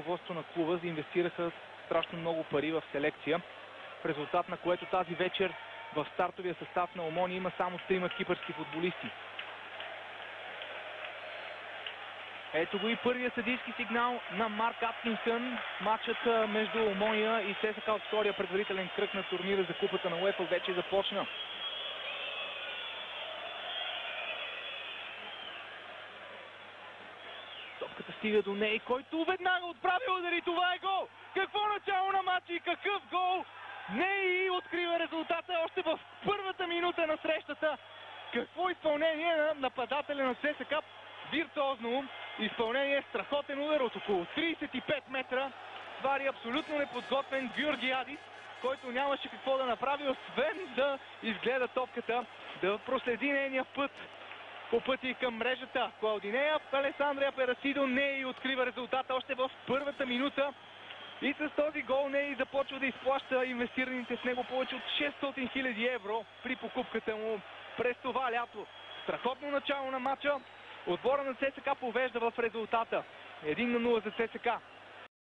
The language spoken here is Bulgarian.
Ръководството на клуба инвестираха страшно много пари в селекция, в резултат на което тази вечер в стартовия състав на Омония има само 3 кипърски футболисти. Ето го и първия съдийски сигнал на Марк Аткинсън. Матчът между Омония и ССКА от втория предварителен кръг на турнира за купата на УЕФА вече започна. Топката стига до Ней, който веднага отправи удари. Това е гол! Какво начало на матча и какъв гол! Ней открива резултата още в първата минута на срещата. Какво изпълнение на нападателя на ССКА! Виртуозно изпълнение, страхотен удар от около 35 метра. Свари абсолютно неподготвен Георгиадис, който нямаше какво да направи, освен да изгледа топката, да проследи нейния път по пъти към мрежата. Клаудинея, Алесандрия Перасидо, Ней открива резултата още в първата минута. И с този гол Ней започва да изплаща инвестираните с него повече от 600 000 евро при покупката му през това лято. Страхотно начало на матча. Отбора на ССКА повежда в резултата. 1-0 за ССКА.